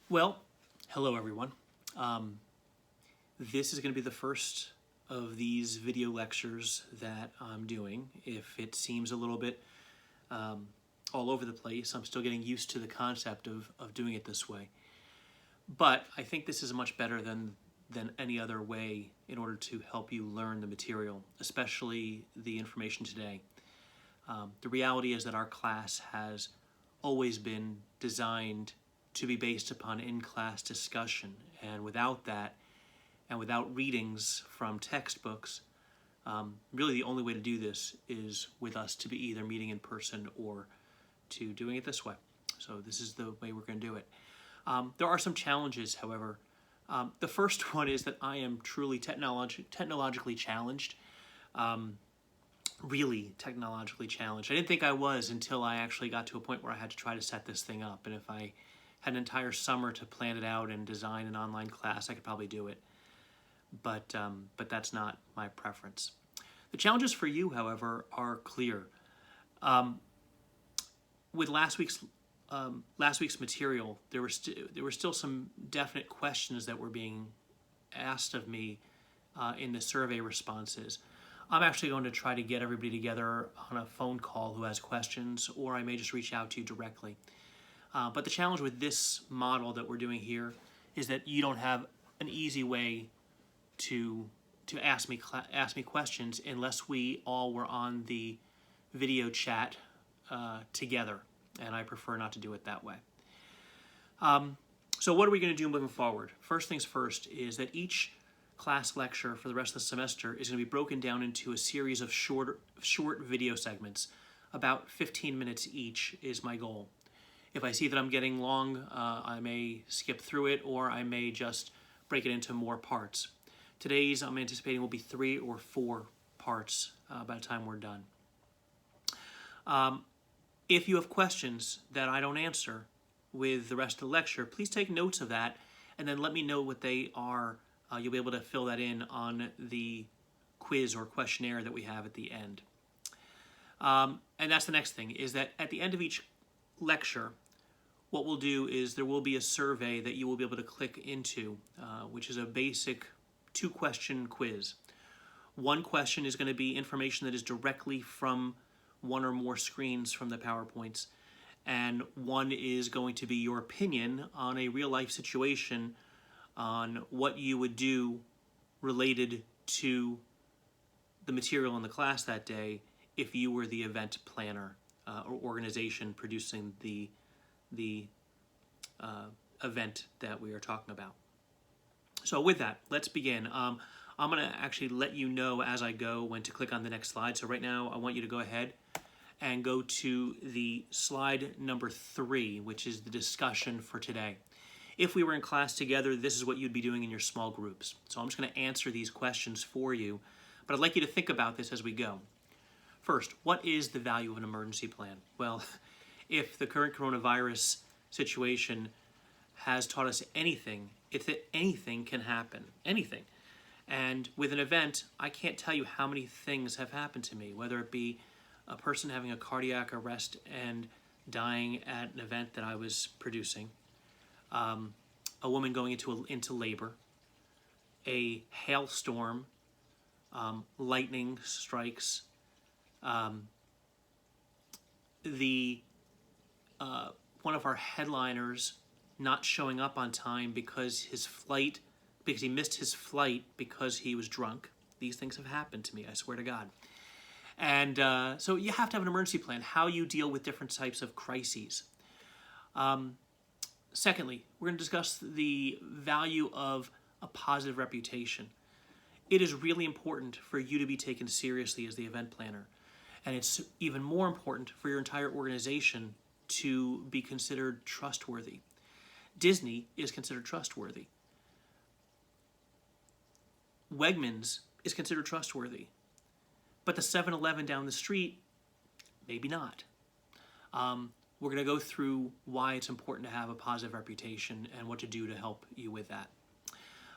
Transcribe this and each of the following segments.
Well, hello everyone. Um, this is going to be the first of these video lectures that I'm doing. If it seems a little bit all over the place, I'm still getting used to the concept of doing it this way. But I think this is much better than any other way in order to help you learn the material, especially the information today. The reality is that our class has always been designed to be based upon in-class discussion, and without that, and without readings from textbooks, really the only way to do this is with us to be either meeting in person or to doing it this way. So this is the way we're going to do it. There are some challenges, however. The first one is that I am truly technologically challenged. Really technologically challenged. I didn't think I was until I actually got to a point where I had to try to set this thing up. And if I had an entire summer to plan it out and design an online class, I could probably do it. But that's not my preference. The challenges for you, however, are clear. With last week's material, there were still some definite questions that were being asked of me in the survey responses. I'm actually going to try to get everybody together on a phone call who has questions, or I may just reach out to you directly. But the challenge with this model that we're doing here is that you don't have an easy way to ask me questions unless we all were on the video chat together, and I prefer not to do it that way. So what are we going to do moving forward? First things first is that each class lecture for the rest of the semester is going to be broken down into a series of short video segments. About 15 minutes each is my goal. If I see that I'm getting long, I may skip through it, or I may just break it into more parts. Today's, I'm anticipating, will be 3 or 4 parts by the time we're done. If you have questions that I don't answer with the rest of the lecture, please take notes of that and then let me know what they are. You'll be able to fill that in on the quiz or questionnaire that we have at the end. And that's the next thing, is that at the end of each lecture, what we'll do is there will be a survey that you will be able to click into, which is a basic 2-question quiz. One question is going to be information that is directly from one or more screens from the PowerPoints, and one is going to be your opinion on a real-life situation on what you would do related to the material in the class that day if you were the event planner or organization producing the event that we are talking about. So with that, let's begin. I'm going to actually let you know as I go when to click on the next slide. So right now, I want you to go ahead and go to the slide number 3, which is the discussion for today. If we were in class together, this is what you'd be doing in your small groups. So I'm just going to answer these questions for you, but I'd like you to think about this as we go. First, what is the value of an emergency plan? Well, if the current coronavirus situation has taught us anything, it's that anything can happen, anything. And with an event, I can't tell you how many things have happened to me, whether it be a person having a cardiac arrest and dying at an event that I was producing, a woman going into labor, a hailstorm, lightning strikes, one of our headliners not showing up on time because he missed his flight because he was drunk. These things have happened to me, I swear to God. And so you have to have an emergency plan, how you deal with different types of crises. Secondly, we're going to discuss the value of a positive reputation. It is really important for you to be taken seriously as the event planner. And it's even more important for your entire organization to be considered trustworthy. Disney is considered trustworthy. Wegmans is considered trustworthy. But the 7-Eleven down the street, maybe not. We're going to go through why it's important to have a positive reputation and what to do to help you with that.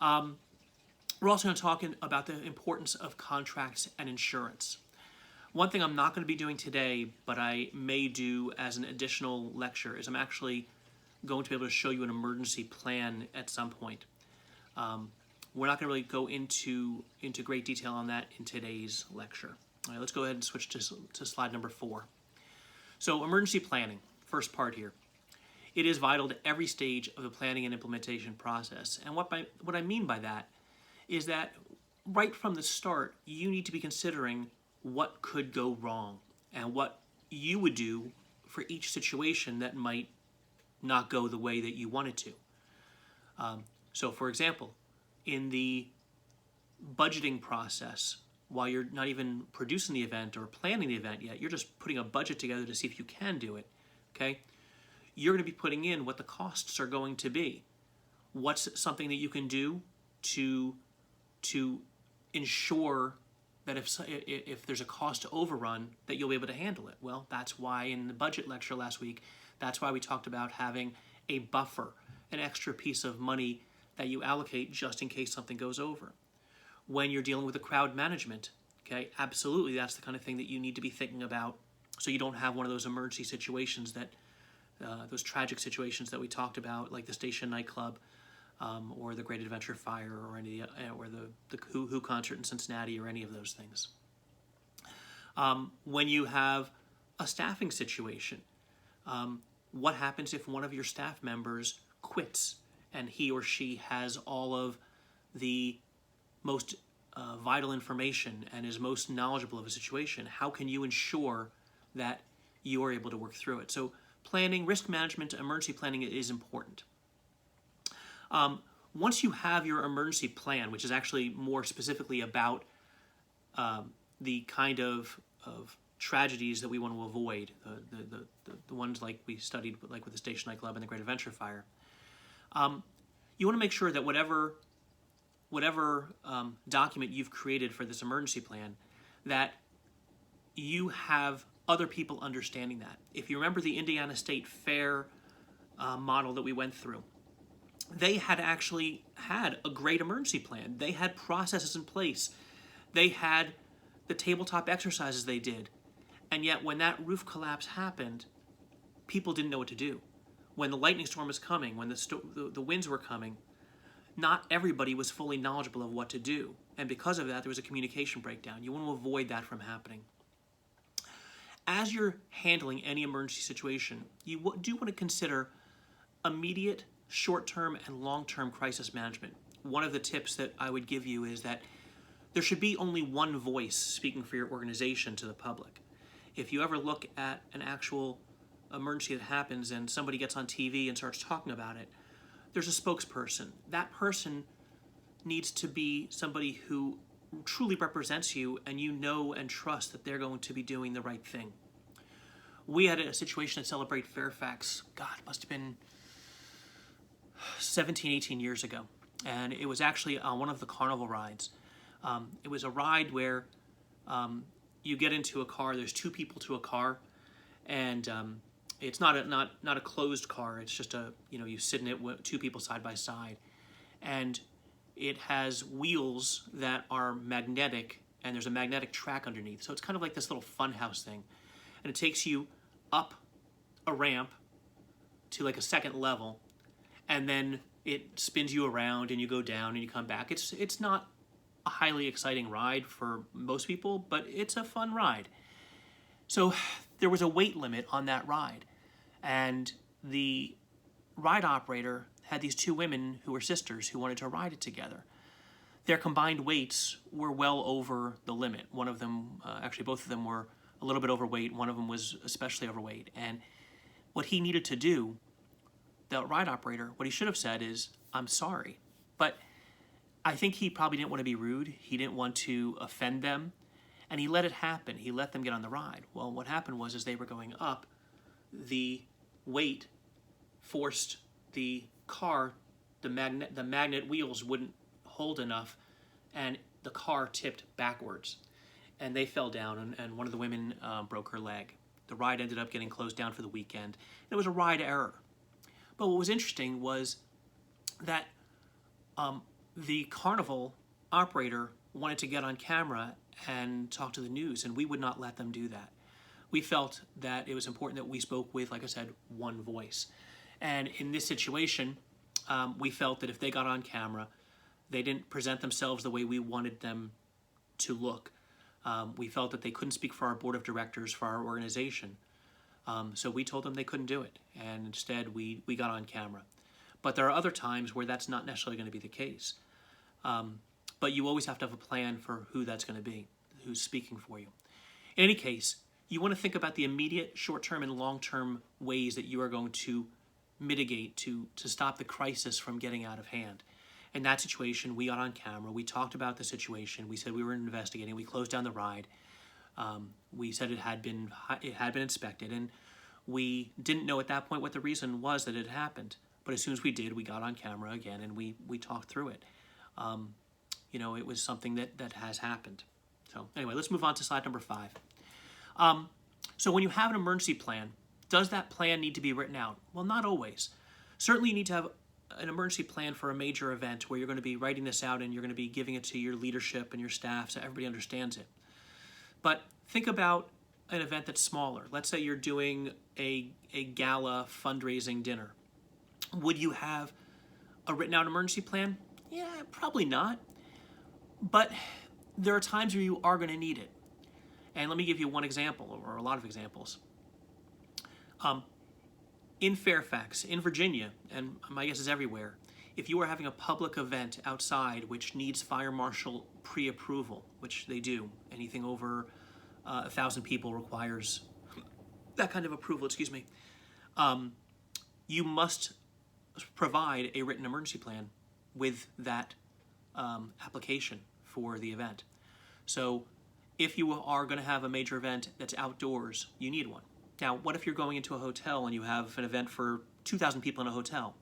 We're also going to talk about the importance of contracts and insurance. One thing I'm not going to be doing today, but I may do as an additional lecture, is I'm actually going to be able to show you an emergency plan at some point. We're not going to really go into great detail on that in today's lecture. All right, let's go ahead and switch to slide number 4. So emergency planning, first part here. It is vital to every stage of the planning and implementation process. And what I mean by that is that right from the start, you need to be considering what could go wrong and what you would do for each situation that might not go the way that you want it to. So for example, in the budgeting process, while you're not even producing the event or planning the event yet, you're just putting a budget together to see if you can do it, okay? You're going to be putting in what the costs are going to be. What's something that you can do to ensure that if there's a cost overrun, that you'll be able to handle it? Well, that's why in the budget lecture last week, that's why we talked about having a buffer, an extra piece of money that you allocate just in case something goes over. When you're dealing with the crowd management, okay, absolutely that's the kind of thing that you need to be thinking about so you don't have one of those emergency situations that, those tragic situations that we talked about, like the Station nightclub, or the Great Adventure Fire, or any, or the Who concert in Cincinnati, or any of those things. When you have a staffing situation, what happens if one of your staff members quits and he or she has all of the most vital information and is most knowledgeable of a situation? How can you ensure that you are able to work through it? So planning, risk management, emergency planning is important. Once you have your emergency plan, which is actually more specifically about the kind of tragedies that we want to avoid, the ones like we studied, like with the Station nightclub and the Great Adventure Fire, you want to make sure that whatever document you've created for this emergency plan, that you have other people understanding that. If you remember the Indiana State Fair model that we went through, they had actually had a great emergency plan. They had processes in place. They had the tabletop exercises they did. And yet when that roof collapse happened, people didn't know what to do. When the lightning storm was coming, when the winds were coming, not everybody was fully knowledgeable of what to do. And because of that, there was a communication breakdown. You want to avoid that from happening. As you're handling any emergency situation, you do want to consider immediate, short-term, and long-term crisis management. One of the tips that I would give you is that there should be only one voice speaking for your organization to the public. If you ever look at an actual emergency that happens and somebody gets on TV and starts talking about it, there's a spokesperson. That person needs to be somebody who truly represents you and you know and trust that they're going to be doing the right thing. We had a situation at Celebrate Fairfax, God, it must have been 17, 18 years ago. And it was actually on one of the carnival rides. It was a ride where you get into a car, there's 2 people to a car, and it's not a closed car, it's just you sit in it with 2 people side by side. And it has wheels that are magnetic, and there's a magnetic track underneath. So it's kind of like this little fun house thing. And it takes you up a ramp to like a second level, and then it spins you around and you go down and you come back. It's not a highly exciting ride for most people, but it's a fun ride. So there was a weight limit on that ride, and the ride operator had these 2 women who were sisters who wanted to ride it together. Their combined weights were well over the limit. One of them, actually both of them were a little bit overweight. One of them was especially overweight. And what he needed to do, the ride operator, what he should have said is, "I'm sorry." But I think he probably didn't want to be rude. He didn't want to offend them. And he let it happen. He let them get on the ride. Well, what happened was, as they were going up, the weight forced the car, the magnet wheels wouldn't hold enough, and the car tipped backwards. And they fell down, and one of the women broke her leg. The ride ended up getting closed down for the weekend. It was a ride error. But what was interesting was that the carnival operator wanted to get on camera and talk to the news, and we would not let them do that. We felt that it was important that we spoke with, like I said, one voice. And in this situation, we felt that if they got on camera, they didn't present themselves the way we wanted them to look. We felt that they couldn't speak for our board of directors, for our organization. So we told them they couldn't do it, and instead we got on camera. But there are other times where that's not necessarily going to be the case. But you always have to have a plan for who that's going to be, who's speaking for you. In any case, you want to think about the immediate, short-term, and long-term ways that you are going to mitigate to stop the crisis from getting out of hand. In that situation, we got on camera. We talked about the situation. We said we were investigating. We closed down the ride. We said it had been inspected, and we didn't know at that point what the reason was that it happened. But as soon as we did, we got on camera again, and we talked through it. It was something that has happened. So anyway, let's move on to slide number 5. So when you have an emergency plan, does that plan need to be written out? Well, not always. Certainly you need to have an emergency plan for a major event where you're going to be writing this out and you're going to be giving it to your leadership and your staff so everybody understands it. But think about an event that's smaller. Let's say you're doing a gala fundraising dinner. Would you have a written out emergency plan? Yeah, probably not. But there are times where you are going to need it. And let me give you one example, or a lot of examples. In Fairfax, in Virginia, and my guess is everywhere, if you are having a public event outside which needs fire marshal pre-approval, which they do, anything over 1,000 people requires that kind of approval, you must provide a written emergency plan with that application for the event. So if you are going to have a major event that's outdoors, you need one. Now, what if you're going into a hotel and you have an event for 2,000 people in a hotel?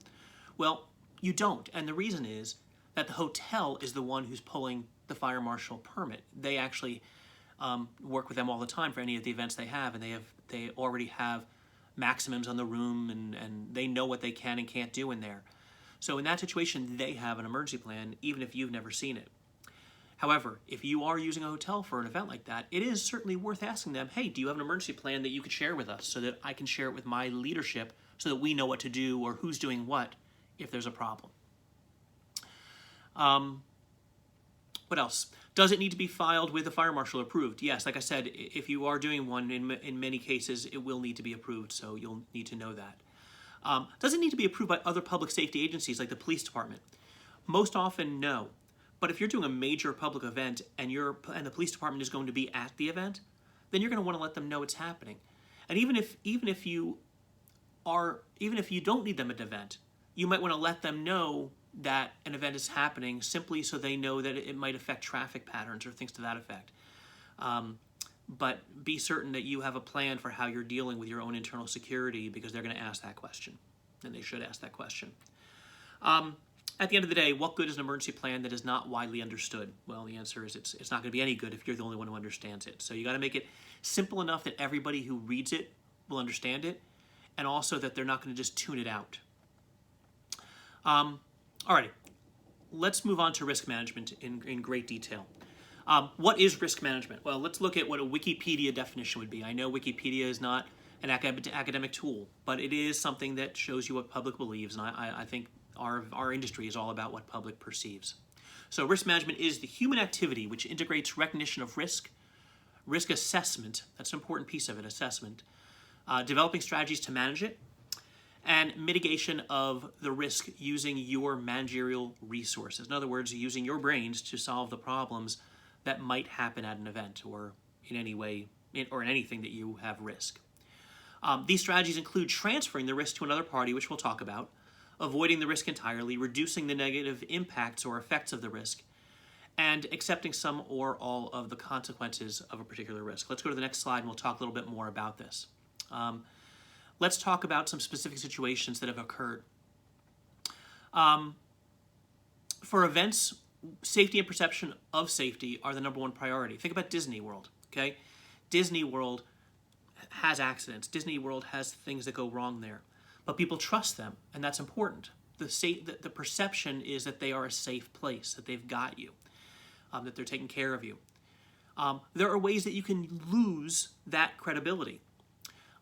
Well, you don't, and the reason is that the hotel is the one who's pulling the fire marshal permit. They actually work with them all the time for any of the events they have, and they already have maximums on the room, and they know what they can and can't do in there. So in that situation, they have an emergency plan, even if you've never seen it. However, if you are using a hotel for an event like that, it is certainly worth asking them, hey, do you have an emergency plan that you could share with us so that I can share it with my leadership so that we know what to do or who's doing what if there's a problem? What else? Does it need to be filed with the fire marshal approved? Yes, like I said, if you are doing one, in many cases, it will need to be approved, so you'll need to know that. Does it need to be approved by other public safety agencies like the police department? Most often, no. But if you're doing a major public event and the police department is going to be at the event, then you're going to want to let them know it's happening. And even if you don't need them at an event, you might want to let them know that an event is happening simply so they know that it might affect traffic patterns or things to that effect. But be certain that you have a plan for how you're dealing with your own internal security, because they're going to ask that question, and they should ask that question. At the end of the day, what good is an emergency plan that is not widely understood? Well, the answer is it's not going to be any good if you're the only one who understands it. So you got to make it simple enough that everybody who reads it will understand it, and also that they're not going to just tune it out. Alrighty, let's move on to risk management in great detail. What is risk management? Well, let's look at what a Wikipedia definition would be. I know Wikipedia is not an academic tool, but it is something that shows you what public believes, and I think our industry is all about what public perceives. So risk management is the human activity which integrates recognition of risk assessment, that's an important piece of it, assessment, developing strategies to manage it, and mitigation of the risk using your managerial resources. In other words, using your brains to solve the problems that might happen at an event or in any way, or in anything that you have risk. These strategies include transferring the risk to another party, which we'll talk about, avoiding the risk entirely, reducing the negative impacts or effects of the risk, and accepting some or all of the consequences of a particular risk. Let's go to the next slide and we'll talk a little bit more about this. Let's talk about some specific situations that have occurred. For events, safety and perception of safety are the number one priority. Think about Disney World, okay? Disney World has accidents. Disney World has things that go wrong there. But people trust them, and that's important. The perception is that they are a safe place, that they've got you, that they're taking care of you. There are ways that you can lose that credibility.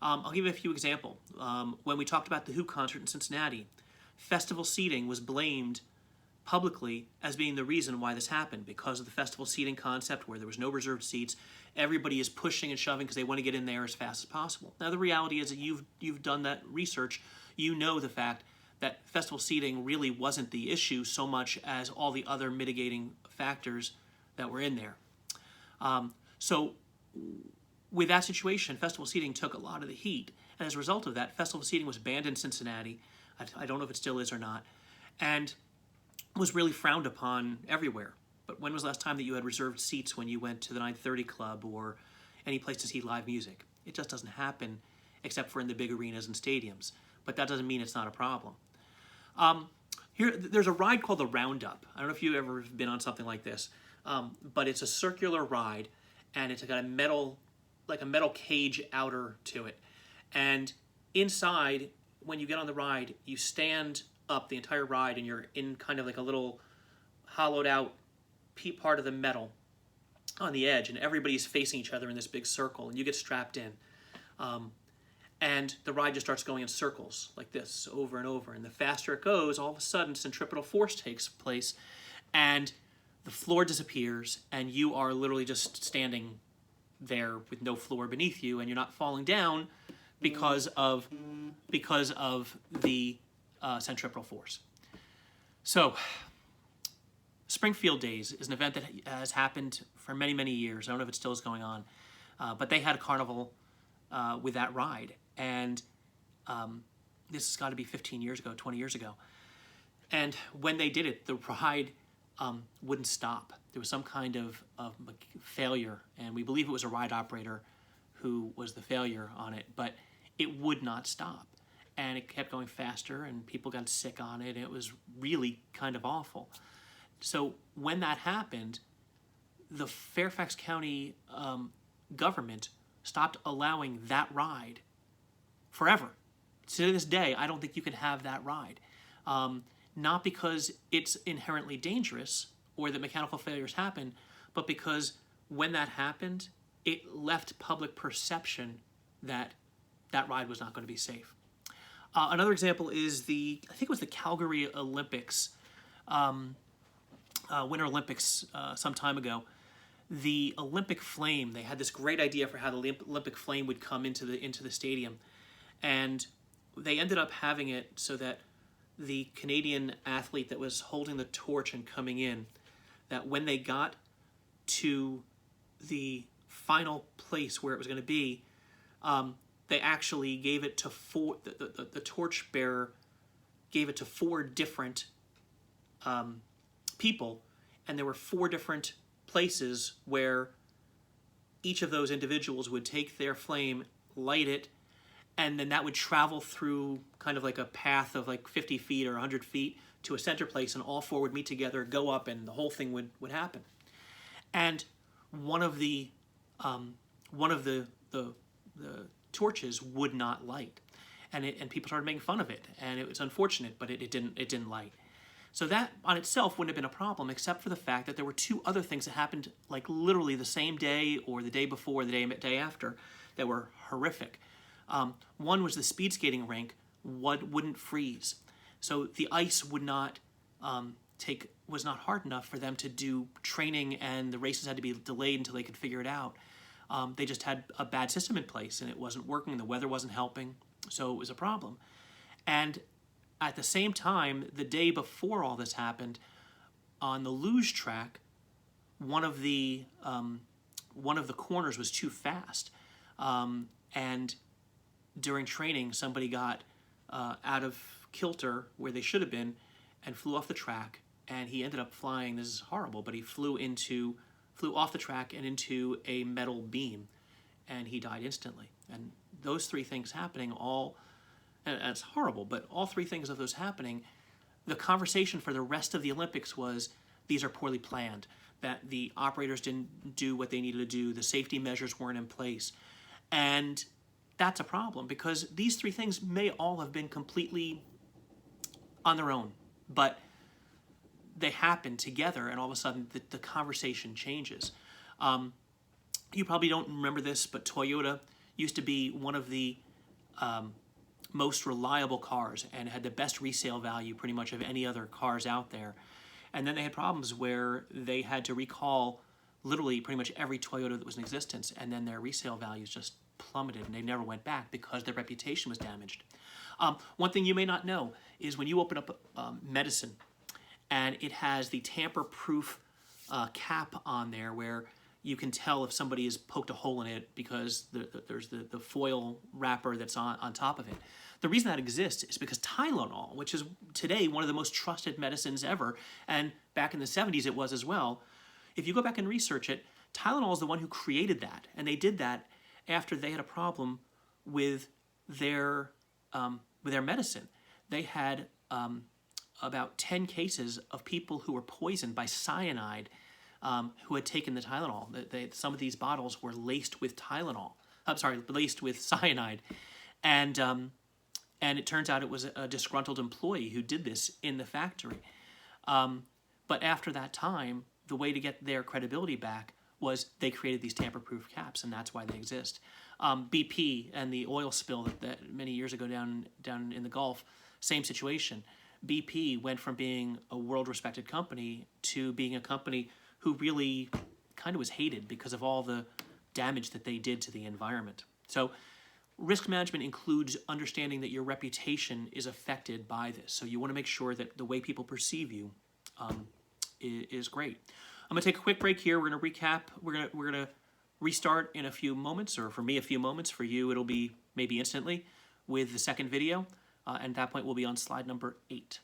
I'll give you a few examples. When we talked about the Who concert in Cincinnati, festival seating was blamed publicly as being the reason why this happened, because of the festival seating concept where there was no reserved seats. Everybody is pushing and shoving because they want to get in there as fast as possible. Now the reality is that you've done that research. You know the fact that festival seating really wasn't the issue so much as all the other mitigating factors that were in there. So with that situation, festival seating took a lot of the heat. And as a result of that, festival seating was banned in Cincinnati. I don't know if it still is or not. And was really frowned upon everywhere. But when was the last time that you had reserved seats when you went to the 930 Club or any place to see live music? It just doesn't happen except for in the big arenas and stadiums. But that doesn't mean it's not a problem. There's a ride called the Roundup. I don't know if you've ever been on something like this, but it's a circular ride, and it's got a metal cage outer to it. And inside, when you get on the ride, you stand up the entire ride, and you're in kind of like a little hollowed out part of the metal on the edge, and everybody's facing each other in this big circle, and you get strapped in. And the ride just starts going in circles like this over and over. And the faster it goes, all of a sudden centripetal force takes place, and the floor disappears, and you are literally just standing there with no floor beneath you, and you're not falling down because of the centripetal force. So, Springfield Days is an event that has happened for many, many years. I don't know if it still is going on, but they had a carnival with that ride. And this has got to be 15 years ago, 20 years ago. And when they did it, the ride wouldn't stop. There was some kind of failure, and we believe it was a ride operator who was the failure on it, but it would not stop. And it kept going faster, and people got sick on it, and it was really kind of awful. So when that happened, the Fairfax County government stopped allowing that ride forever. To this day, I don't think you can have that ride. Not because it's inherently dangerous or that mechanical failures happen, but because when that happened, it left public perception that that ride was not going to be safe. Another example is I think it was the Calgary Olympics, Winter Olympics some time ago. The Olympic flame, they had this great idea for how the Olympic flame would come into the stadium. And they ended up having it so that the Canadian athlete that was holding the torch and coming in, that when they got to the final place where it was going to be, they actually gave it to the torch bearer gave it to 4 different people, and there were 4 different places where each of those individuals would take their flame, light it, and then that would travel through kind of like a path of like 50 feet or 100 feet to a center place, and all 4 would meet together, go up, and the whole thing would happen. And one of the torches would not light, and people started making fun of it, and it was unfortunate, but it didn't light. So that on itself wouldn't have been a problem, except for the fact that there were 2 other things that happened like literally the same day or the day before, the day after, that were horrific. One was the speed skating rink wouldn't freeze, so the ice would not was not hard enough for them to do training, and the races had to be delayed until they could figure it out. They just had a bad system in place, and it wasn't working. The weather wasn't helping, so it was a problem. And at the same time, the day before all this happened, on the luge track, one of the corners was too fast, and during training, somebody got out of kilter where they should have been and flew off the track, and he ended up flying. This is horrible, but he flew off the track and into a metal beam, and he died instantly. And those 3 things happening and it's horrible, but all 3 things of those happening, the conversation for the rest of the Olympics was these are poorly planned, that the operators didn't do what they needed to do, the safety measures weren't in place. And that's a problem, because these 3 things may all have been completely on their own, but they happen together, and all of a sudden the conversation changes. You probably don't remember this, but Toyota used to be one of the most reliable cars and had the best resale value pretty much of any other cars out there. And then they had problems where they had to recall literally pretty much every Toyota that was in existence, and then their resale values just plummeted and they never went back because their reputation was damaged. One thing you may not know is when you open up medicine and it has the tamper-proof cap on there where you can tell if somebody has poked a hole in it because there's the foil wrapper that's on top of it. The reason that exists is because Tylenol, which is today one of the most trusted medicines ever, and back in the 70s it was as well, if you go back and research it, Tylenol is the one who created that, and they did that after they had a problem with their medicine. They had about 10 cases of people who were poisoned by cyanide who had taken the Tylenol. Some of these bottles were laced with Tylenol. Laced with cyanide, and it turns out it was a disgruntled employee who did this in the factory. But after that time, the way to get their credibility back was they created these tamper-proof caps, and that's why they exist. BP and the oil spill that many years ago down in the Gulf, same situation. BP went from being a world-respected company to being a company who really kind of was hated because of all the damage that they did to the environment. So risk management includes understanding that your reputation is affected by this. So you want to make sure that the way people perceive you is great. I'm going to take a quick break here. We're going to recap. We're going to restart in a few moments, or for me a few moments. For you it'll be maybe instantly with the second video. And at that point we'll be on slide number 8.